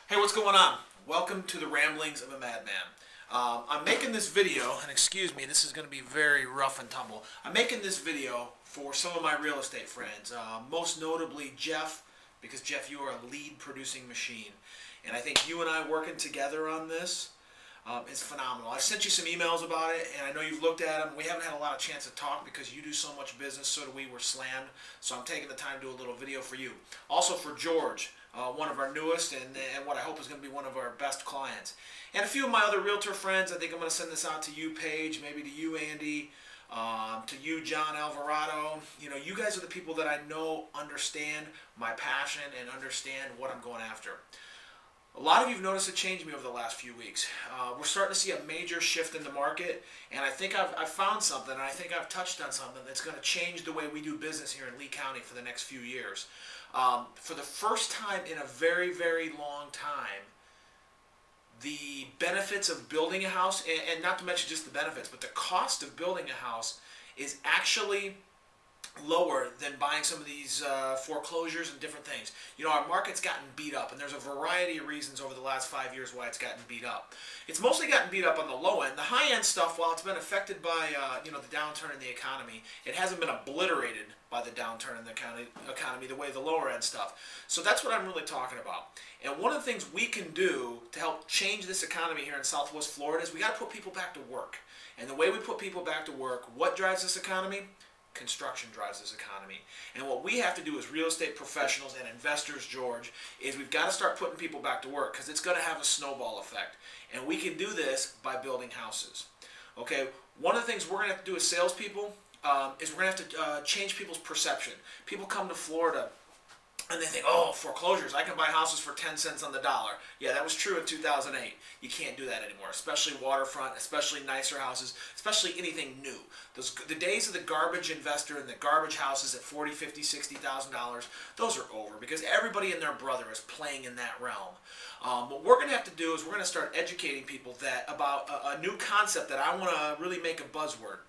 Hey, what's going on? Welcome to the Ramblings of a Madman. I'm making this video, and excuse me, this is going to be very rough and tumble. I'm making this video for some of my real estate friends, most notably Jeff, because Jeff, you are a lead producing machine. And I think you and I working together on this is phenomenal. I've sent you some emails about it, and I know you've looked at them. We haven't had a lot of chance to talk because you do so much business, so do we. We're slammed. So I'm taking the time to do a little video for you. Also for George, one of our newest and what I hope is going to be one of our best clients. And a few of my other realtor friends. I think I'm going to send this out to you, Paige, maybe to you, Andy, to you, John Alvarado. You know, you guys are the people that I know understand my passion and understand what I'm going after. A lot of you have noticed a change in me over the last few weeks. We're starting to see a major shift in the market, and I think I've found something, and I think I've touched on something that's going to change the way we do business here in Lee County for the next few years. For the first time in a very, very long time, the benefits of building a house, and not to mention just the benefits, but the cost of building a house is actually lower than buying some of these foreclosures and different things. You know, our market's gotten beat up, and there's a variety of reasons over the last 5 years why it's gotten beat up. It's mostly gotten beat up on the low end. The high end stuff, while it's been affected by the downturn in the economy, it hasn't been obliterated by the downturn in the economy the way the lower end stuff. So that's what I'm really talking about. And one of the things we can do to help change this economy here in Southwest Florida is we got to put people back to work. And the way we put people back to work, what drives this economy? Construction drives this economy. And what we have to do as real estate professionals and investors, George, is we've got to start putting people back to work because it's going to have a snowball effect. And we can do this by building houses. Okay, one of the things we're going to have to do as salespeople is we're going to have to change people's perception. People come to Florida and they think, oh, foreclosures, I can buy houses for 10 cents on the dollar. Yeah, that was true in 2008. You can't do that anymore, especially waterfront, especially nicer houses, especially anything new. The days of the garbage investor and the garbage houses at $40,000, $50,000, $60,000, those are over because everybody and their brother is playing in that realm. What we're going to have to do is we're going to start educating people about a new concept that I want to really make a buzzword.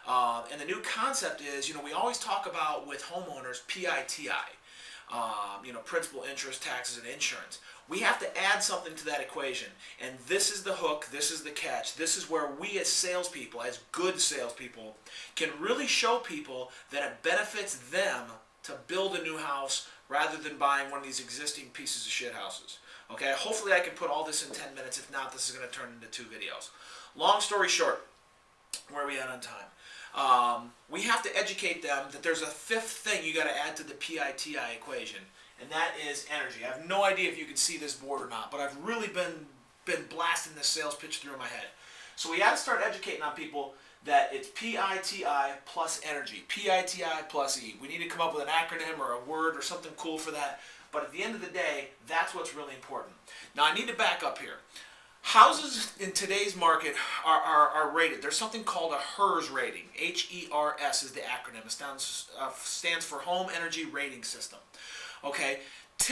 And the new concept is, we always talk about with homeowners PITI. Principal, interest, taxes, and insurance. We have to add something to that equation. And this is the hook, this is the catch. This is where we as salespeople, as good salespeople, can really show people that it benefits them to build a new house rather than buying one of these existing pieces of shit houses. Okay, hopefully I can put all this in 10 minutes. If not, this is going to turn into 2 videos. Long story short, where are we at on time? We have to educate them that there's a fifth thing you got to add to the PITI equation, and that is energy. I have no idea if you can see this board or not, but I've really been blasting this sales pitch through my head. So we have to start educating on people that it's PITI plus energy, PITI plus E. We need to come up with an acronym or a word or something cool for that, but at the end of the day, that's what's really important. Now I need to back up here. Houses in today's market are rated. There's something called a HERS rating. HERS is the acronym. It stands for Home Energy Rating System. Okay, the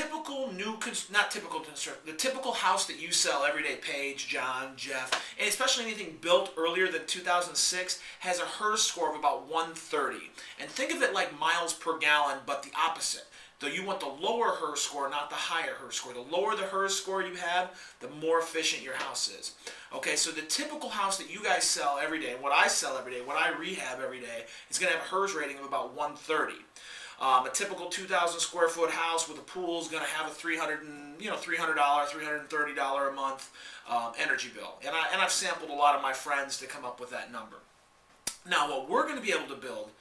typical house that you sell every day, Paige, John, Jeff, and especially anything built earlier than 2006 has a HERS score of about 130. And think of it like miles per gallon, but the opposite. Though you want the lower HERS score, not the higher HERS score. The lower the HERS score you have, the more efficient your house is. Okay, so the typical house that you guys sell every day, what I sell every day, what I rehab every day, is going to have a HERS rating of about 130. A typical 2,000 square foot house with a pool is going to have a $330, $330 a month energy bill. And I've sampled a lot of my friends to come up with that number. Now, what we're going to be able to build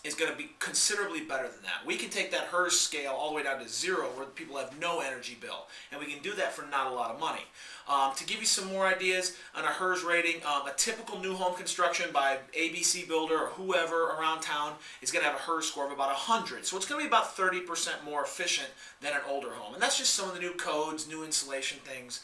is going to be considerably better than that. We can take that HERS scale all the way down to 0 where people have no energy bill. And we can do that for not a lot of money. To give you some more ideas on a HERS rating, a typical new home construction by ABC Builder or whoever around town is going to have a HERS score of about 100. So it's going to be about 30% more efficient than an older home. And that's just some of the new codes, new insulation things,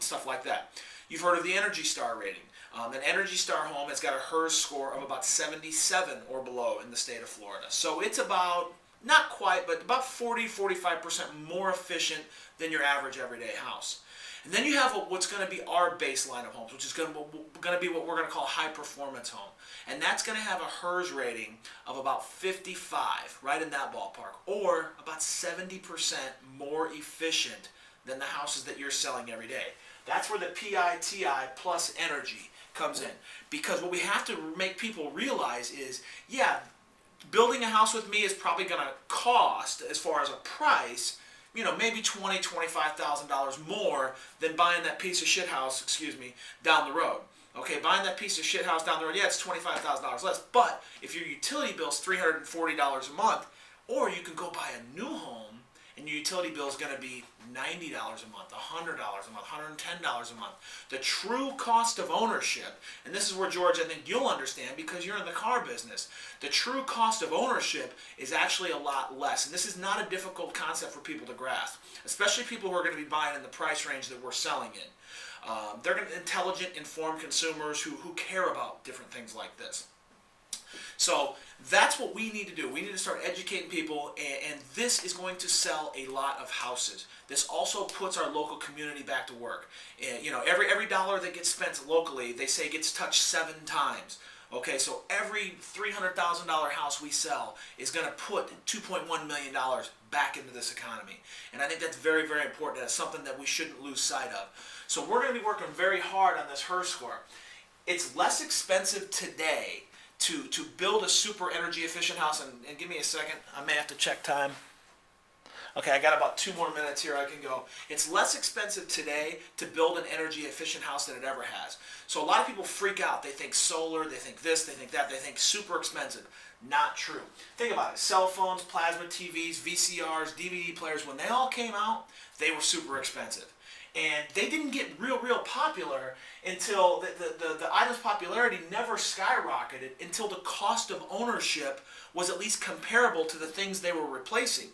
stuff like that. You've heard of the Energy Star rating. An Energy Star home has got a HERS score of about 77 or below in the state of Florida. So it's about, not quite, but about 40-45% more efficient than your average everyday house. And then you have what's going to be our baseline of homes, which is going to be what we're going to call a high performance home. And that's going to have a HERS rating of about 55, right in that ballpark, or about 70% more efficient than the houses that you're selling every day. That's where the PITI plus energy comes in. Because what we have to make people realize is, yeah, building a house with me is probably going to cost, as far as a price, maybe $20,000, $25,000 more than buying that piece of shit house, down the road. Okay, buying that piece of shit house down the road, yeah, it's $25,000 less. But if your utility bill's $340 a month, or you can go buy a new home and your utility bill is going to be $90 a month, $100 a month, $110 a month. The true cost of ownership, and this is where, George, I think you'll understand because you're in the car business, the true cost of ownership is actually a lot less. And this is not a difficult concept for people to grasp, especially people who are going to be buying in the price range that we're selling in. They're going to intelligent, informed consumers who care about different things like this. So that's what we need to do. We need to start educating people, and this is going to sell a lot of houses. This also puts our local community back to work. Every dollar that gets spent locally, they say gets touched 7 times. Okay, so every $300,000 house we sell is going to put $2.1 million back into this economy. And I think that's very, very important. That's something that we shouldn't lose sight of. So we're going to be working very hard on this HERS score. It's less expensive today to build a super energy efficient house, and give me a second, I may have to check time. Okay, I got about 2 more minutes here I can go. It's less expensive today to build an energy efficient house than it ever has. So a lot of people freak out. They think solar, they think this, they think that, they think super expensive. Not true. Think about it. Cell phones, plasma TVs, VCRs, DVD players, when they all came out, they were super expensive. And they didn't get real popular until the item's popularity never skyrocketed until the cost of ownership was at least comparable to the things they were replacing.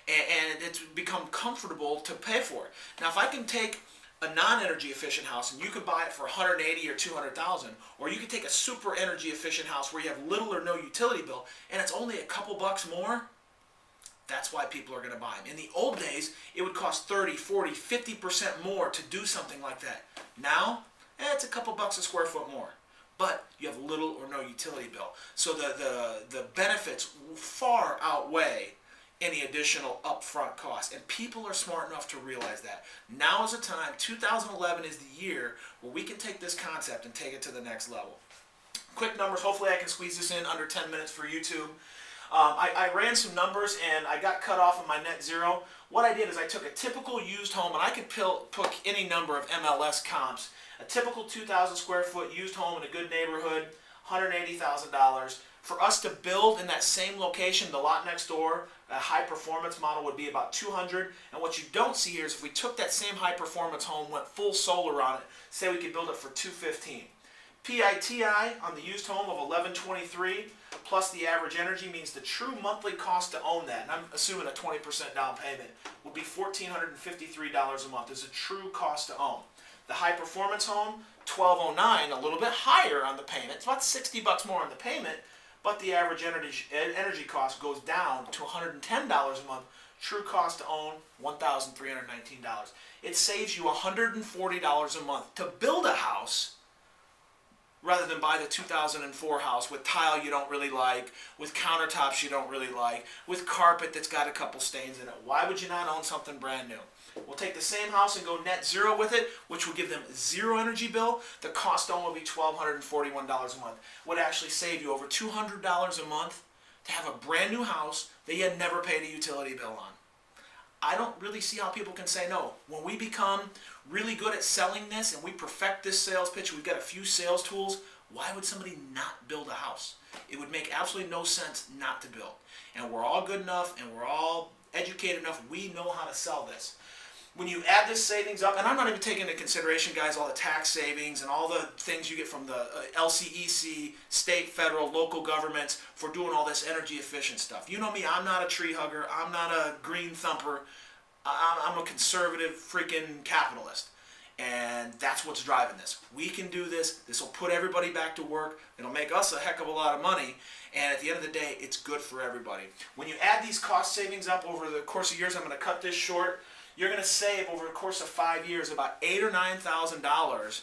And it's become comfortable to pay for it. Now, if I can take a non-energy efficient house and you could buy it for $180,000 or $200,000, or you could take a super energy efficient house where you have little or no utility bill and it's only a couple bucks more, that's why people are going to buy them. In the old days, it would cost 30, 40, 50% more to do something like that. Now, it's a couple bucks a square foot more. But you have little or no utility bill. So the benefits far outweigh any additional upfront cost. And people are smart enough to realize that. Now is the time, 2011 is the year where we can take this concept and take it to the next level. Quick numbers, hopefully I can squeeze this in under 10 minutes for YouTube. I ran some numbers and I got cut off of my net zero. What I did is I took a typical used home, and I could pick any number of MLS comps. A typical 2,000 square foot used home in a good neighborhood, $180,000. For us to build in that same location, the lot next door, a high performance model would be about $200,000. And what you don't see here is if we took that same high performance home, went full solar on it, say we could build it for $215,000. PITI on the used home of $1,123 plus the average energy means the true monthly cost to own that, and I'm assuming a 20% down payment, will be $1,453 a month. Is a true cost to own. The high performance home, $1,209, a little bit higher on the payment. It's about $60 more on the payment, but the average energy cost goes down to $110 a month. True cost to own, $1,319. It saves you $140 a month to build a house rather than buy the 2004 house with tile you don't really like, with countertops you don't really like, with carpet that's got a couple stains in it. Why would you not own something brand new? We'll take the same house and go net zero with it, which will give them zero energy bill. The cost to own will be $1,241 a month. Would actually save you over $200 a month to have a brand new house that you had never paid a utility bill on. I don't really see how people can say no. When we become really good at selling this and we perfect this sales pitch, we've got a few sales tools, why would somebody not build a house? It would make absolutely no sense not to build. And we're all good enough and we're all educated enough, we know how to sell this. When you add this savings up, and I'm not even taking into consideration, guys, all the tax savings and all the things you get from the LCEC, state, federal, local governments for doing all this energy efficient stuff. You know me, I'm not a tree hugger, I'm not a green thumper, I'm a conservative freaking capitalist. And that's what's driving this. We can do this, this will put everybody back to work, it'll make us a heck of a lot of money, and at the end of the day, it's good for everybody. When you add these cost savings up over the course of years, I'm going to cut this short, you're going to save over the course of 5 years about $8,000 or $9,000.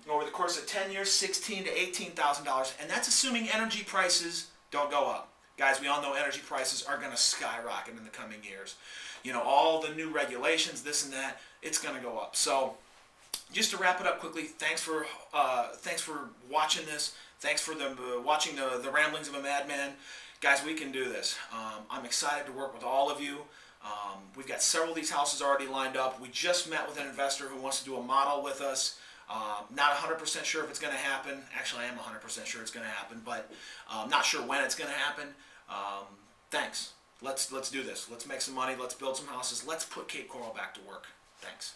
Over the course of 10 years, $16,000 to $18,000, and that's assuming energy prices don't go up. Guys, we all know energy prices are going to skyrocket in the coming years. all the new regulations, this and that, it's going to go up. So just to wrap it up quickly, thanks for watching this. Thanks for watching the ramblings of a madman. Guys, we can do this. I'm excited to work with all of you. We've got several of these houses already lined up. We just met with an investor who wants to do a model with us. Not 100% sure if it's going to happen. Actually, I am 100% sure it's going to happen, but not sure when it's going to happen. Thanks. Let's do this. Let's make some money. Let's build some houses. Let's put Cape Coral back to work. Thanks.